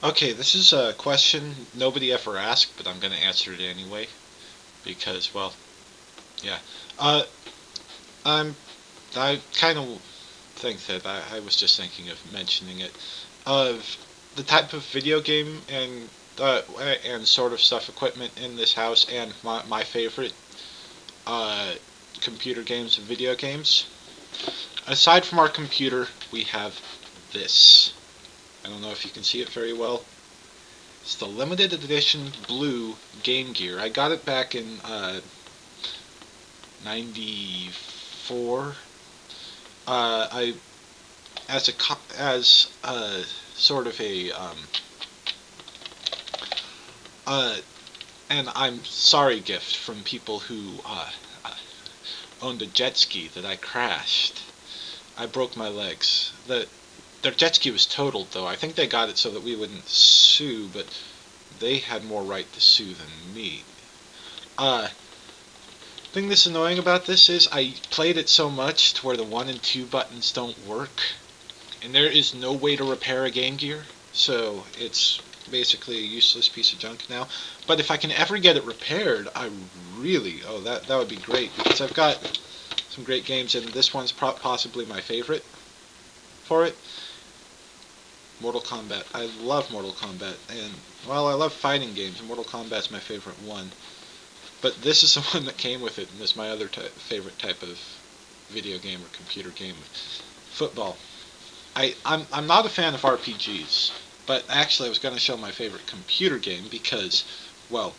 Okay, this is a question nobody ever asked, but I'm going to answer it anyway because, well, yeah. Uh, I'm. I kind of think that I was just thinking of mentioning it of the type of video game and sort of stuff equipment in this house and my favorite uh, computer games and video games. Aside from our computer, we have this. I don't know if you can see it very well. It's the limited edition blue Game Gear. I got it back in '94. I as a sort of a uh, and I'm sorry gift from people who owned a jet ski that I crashed. I broke my legs. Their jet ski was totaled though. I think they got it so that we wouldn't sue, but they had more right to sue than me. Thing that's annoying about this is I played it so much to where the 1 and 2 buttons don't work, and there is no way to repair a Game Gear, so it's basically a useless piece of junk now. But if I can ever get it repaired, that would be great, because I've got some great games, and this one's possibly my favorite for it. Mortal Kombat. I love Mortal Kombat, and while I love fighting games, Mortal Kombat's my favorite one. But this is the one that came with it, and is my other favorite type of video game or computer game. Football. I'm not a fan of RPGs, but actually I was going to show my favorite computer game because, well,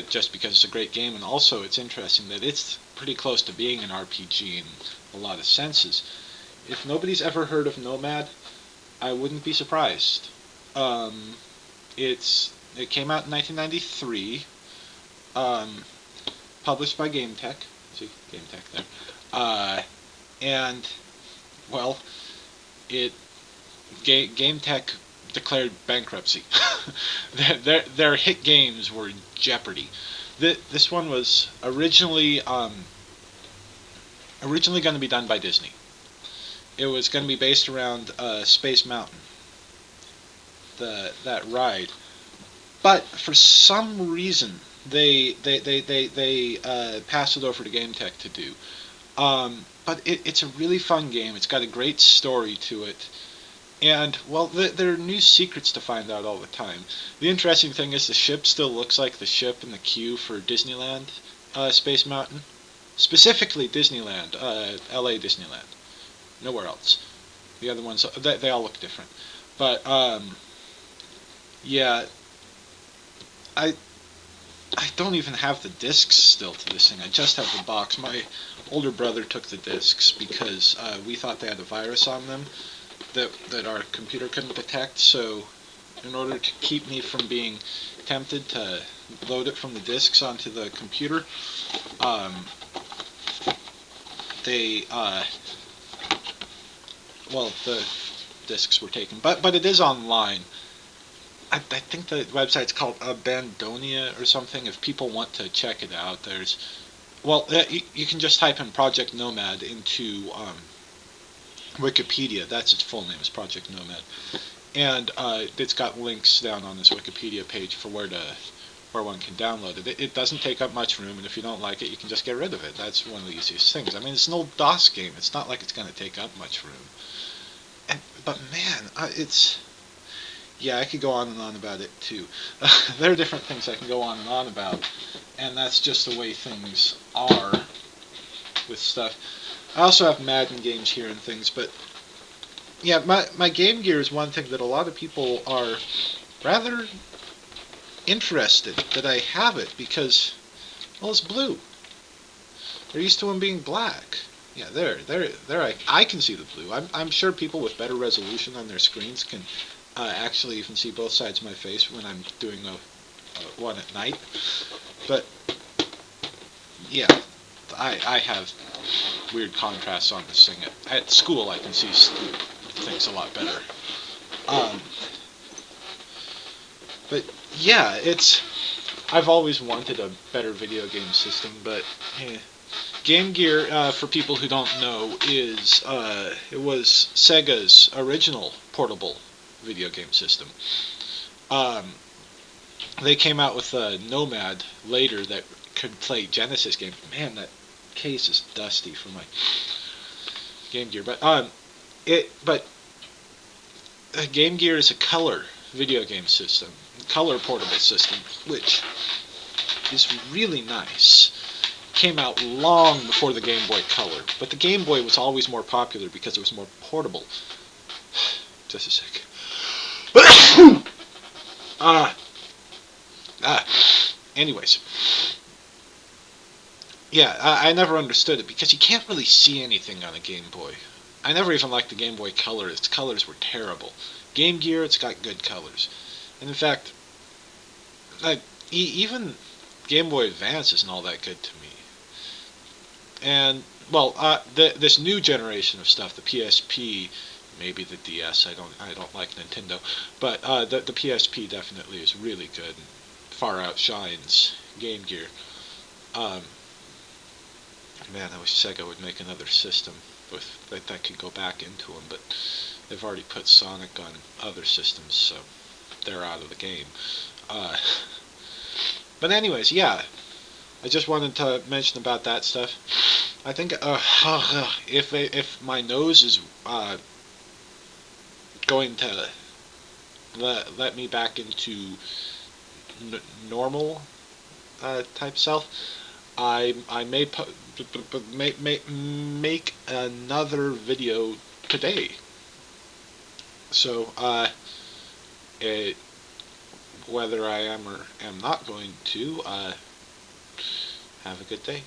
just because it's a great game, and also it's interesting that it's pretty close to being an RPG in a lot of senses. If nobody's ever heard of Nomad, I wouldn't be surprised. Um, it came out in 1993, um, published by GameTech. See, GameTech there. And well, it GameTech declared bankruptcy. Their hit games were in jeopardy. This one was originally going to be done by Disney. It was going to be based around Space Mountain, that ride. But for some reason, they passed it over to GameTech to do. But it's a really fun game. It's got a great story to it. And, well, there are new secrets to find out all the time. The interesting thing is the ship still looks like the ship in the queue for Disneyland Space Mountain. Specifically Disneyland, LA Disneyland. Nowhere else. The other ones, they all look different. But, yeah, I I don't even have the discs still to this thing. I just have the box. My older brother took the discs because we thought they had a virus on them that our computer couldn't detect. So, in order to keep me from being tempted to load it from the discs onto the computer, um, they the discs were taken. But it is online. I think the website's called Abandonia or something. If people want to check it out, you can just type in Project Nomad into Wikipedia. That's its full name, is Project Nomad, and it's got links down on this Wikipedia page for where one can download it. It doesn't take up much room, and if you don't like it, you can just get rid of it. That's one of the easiest things. I mean, it's an old DOS game. It's not like it's going to take up much room. But man, it's yeah, I could go on and on about it too. There are different things I can go on and on about, and that's just the way things are with stuff. I also have Madden games here and things, but yeah, my Game Gear is one thing that a lot of people are rather interested that I have it because, well, it's blue. They're used to them being black. Yeah, there. I can see the blue. I'm sure people with better resolution on their screens can actually even see both sides of my face when I'm doing one at night. But yeah, I have weird contrasts on this thing. At school, I can see things a lot better. Um, but yeah, I've always wanted a better video game system, but Game Gear, for people who don't know, it was Sega's original portable video game system. They came out with a Nomad later that could play Genesis games. Man, that case is dusty from my Game Gear. But Game Gear is a color video game system, color portable system, which is really nice. Came out long before the Game Boy Color, but the Game Boy was always more popular because it was more portable. Just a sec. Anyways, yeah, I never understood it because you can't really see anything on a Game Boy. I never even liked the Game Boy Color. Its colors were terrible. Game Gear, it's got good colors. And in fact, even Game Boy Advance isn't all that good to me. And, well, this new generation of stuff, the PSP, maybe the DS, I don't like Nintendo, but the PSP definitely is really good and far outshines Game Gear. Man, I wish Sega would make another system that could go back into them, but they've already put Sonic on other systems, so they're out of the game. But anyways, yeah, I just wanted to mention about that stuff. I think if my nose is going to let me back into normal type self, I may make another video today. So whether I am or am not going to, have a good day.